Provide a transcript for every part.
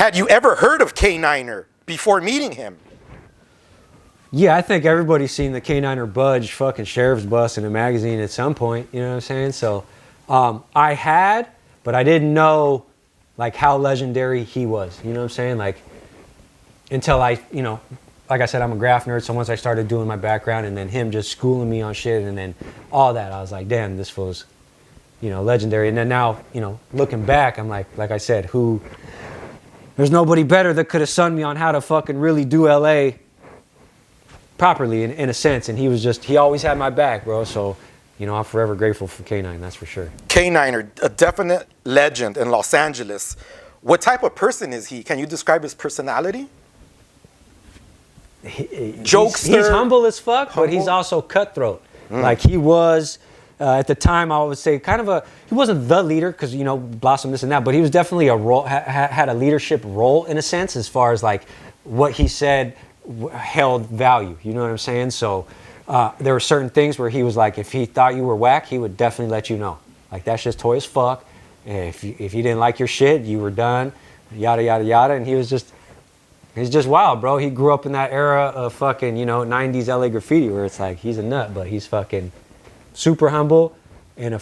Had you ever heard of K9er before meeting him? Yeah, I think everybody's seen the K9er Budge fucking sheriff's bus in a magazine at some point, you know what I'm saying? So I had, but I didn't know like how legendary he was, you know what I'm saying? Like until I, you know, like I said, I'm a graph nerd, so once I started doing my background and then him just schooling me on shit and then all that, I was like, damn, this fool's, you know, legendary. And then now, you know, looking back, I'm like I said, there's nobody better that could have sunned me on how to fucking really do LA properly in a sense. And he always had my back, bro. So, you know, I'm forever grateful for K9, that's for sure. K9er, a definite legend in Los Angeles. What type of person is he? Can you describe his personality? Jokester. He's humble as fuck, but he's also cutthroat. Like he was, at the time, I would say kind of he wasn't the leader because, you know, Blossom this and that, but he was definitely a role, had a leadership role in a sense as far as like what he said held value, you know what I'm saying? So there were certain things where he was like, if he thought you were whack, he would definitely let you know. Like that's just toy as fuck. If you didn't like your shit, you were done, yada, yada, yada. And he's just wild, bro. He grew up in that era of fucking, you know, 90s LA graffiti where it's like, he's a nut, but he's fucking super humble and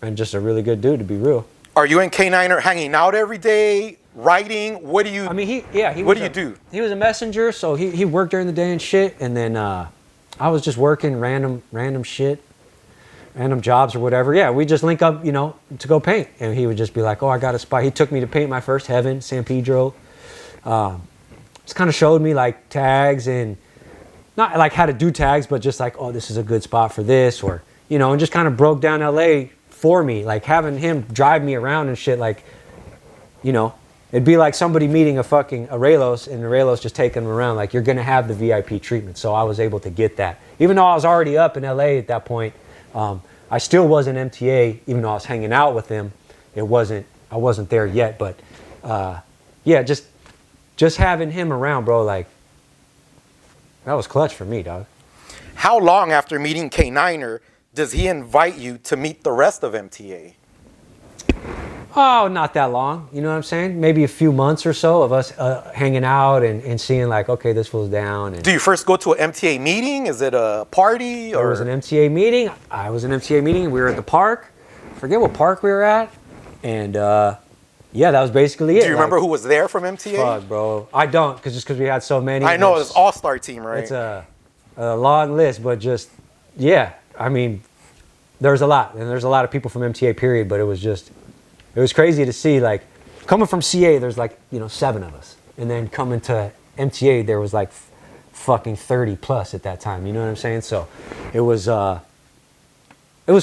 and just a really good dude, to be real. Are you and K9er hanging out every day, writing? What do you, I mean, what do you do? He was a messenger, so he worked during the day and shit. And then I was just working random shit, random jobs or whatever. Yeah, we just link up, you know, to go paint. And he would just be like, oh, I got a spot. He took me to paint my first Heaven, San Pedro. Just kind of showed me like tags and not like how to do tags, but just like, oh, this is a good spot for this, or, you know, and just kind of broke down LA for me, like having him drive me around and shit. Like, you know, it'd be like somebody meeting a Arelos and Arelos just taking them around. Like, you're going to have the VIP treatment. So I was able to get that. Even though I was already up in LA at that point, I still wasn't MTA, even though I was hanging out with him. I wasn't there yet, but yeah, just having him around, bro, like, that was clutch for me, dog. How long after meeting K9er does he invite you to meet the rest of MTA? Oh, not that long. You know what I'm saying? Maybe a few months or so of us hanging out and seeing like, okay, this fool's down. And do you first go to an MTA meeting? Is it a party? Or? There was an MTA meeting. I was in an MTA meeting. We were at the park. I forget what park we were at. And yeah, that was basically it. Do you remember who was there from MTA? Fuck, bro. I don't, just because we had so many. I know, it's all-star team, right? It's a long list, but just, yeah. I mean, there's a lot. And there's a lot of people from MTA, period. But it was crazy to see, like, coming from CA, there's like, you know, 7 of us. And then coming to MTA, there was like fucking 30 plus at that time. You know what I'm saying? So it was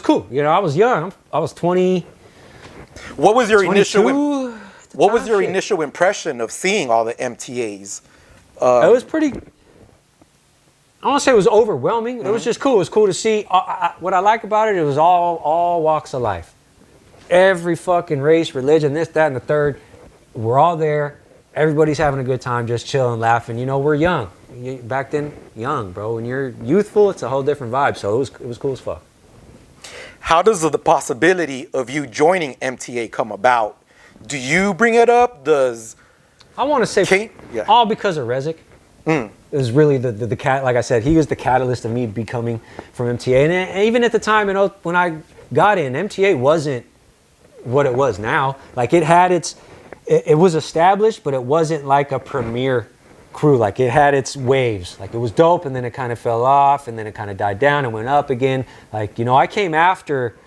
cool. You know, I was young. I was 20. What was your initial impression of seeing all the MTAs? It was pretty, I want to say it was overwhelming. It was just cool. It was cool to see. What I like about it, it was all walks of life. Every fucking race, religion, this, that, and the third. We're all there. Everybody's having a good time, just chilling, laughing. You know, we're young. Back then, young, bro. When you're youthful, it's a whole different vibe. So it was cool as fuck. How does the possibility of you joining MTA come about? Do you bring it up? I want to say all because of Rezik. It was really the cat. Like I said, he was the catalyst of me becoming from MTA. And even at the time, you know, when I got in, MTA wasn't what it was now. Like it was established, but it wasn't like a premier crew. Like it had its waves. Like it was dope, and then it kind of fell off, and then it kind of died down and went up again. Like, you know, I came after,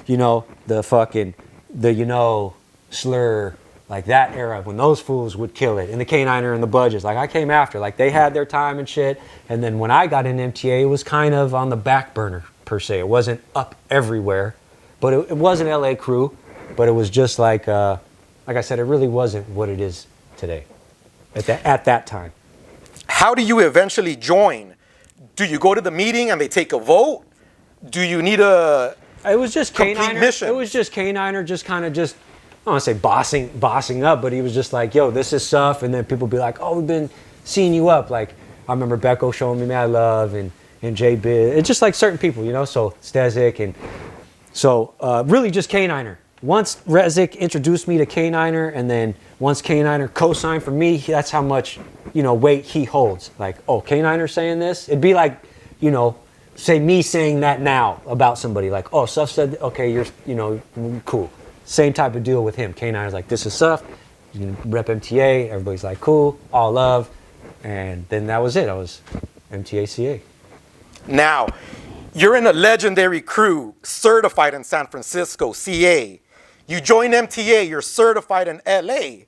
you know, you know, Slur, like that era when those fools would kill it, and the K9er and the Budges. Like I came after, like they had their time and shit. And then when I got in MTA, it was kind of on the back burner per se. It wasn't up everywhere, but it was an LA crew. But it was just like I said, it really wasn't what it is today. At that time. How do you eventually join? Do you go to the meeting and they take a vote? Do you need a It was just K9er mission? It was just K9er just kind of just, I don't want to say bossing up, but he was just like, yo, this is stuff. And then people be like, oh, we've been seeing you up. Like, I remember Becco showing me mad love and J Biz. It's just like certain people, you know, so Stezik. And so really just K9er. once Rezik introduced me to K9er, and then once K9er co-signed for me, that's how much, you know, weight he holds. Like, oh, K9er saying this? It'd be like, you know, say me saying that now about somebody. Like, oh, Suf said, okay, you're, you know, cool. Same type of deal with him. K9er's like, this is Suf, you rep MTA, everybody's like, cool, all love. And then that was it. I was MTA CA. Now, you're in a legendary crew, certified in San Francisco, CA. You join MTA, you're certified in LA.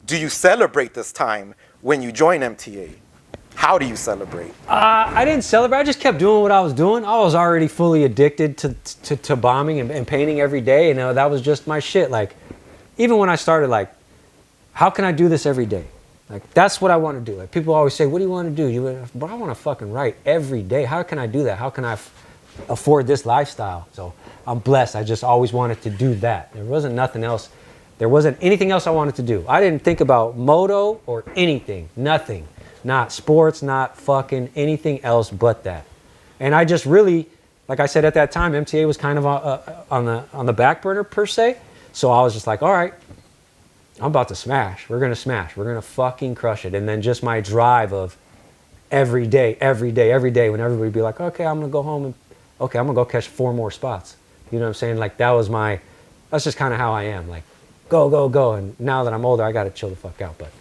Do you celebrate this time when you join MTA? How do you celebrate? I didn't celebrate. I just kept doing what I was doing. I was already fully addicted to bombing and painting every day. And that was just my shit. Like, even when I started, like, how can I do this every day? Like, that's what I want to do. Like, people always say, what do you want to do? But I want to fucking write every day. How can I do that? How can I afford this lifestyle? So I'm blessed. I just always wanted to do that. There wasn't nothing else. There wasn't anything else I wanted to do. I didn't think about moto or anything. Nothing. Not sports, not fucking anything else but that. And I just really, like I said at that time, MTA was kind of on the back burner per se. So I was just like, all right, I'm about to smash. We're going to smash. We're going to fucking crush it. And then just my drive of every day, when everybody would be like, okay, I'm going to go home and, okay, I'm going to go catch 4 more spots. You know what I'm saying? Like, that's just kind of how I am. Like, go, go, go. And now that I'm older, I got to chill the fuck out. But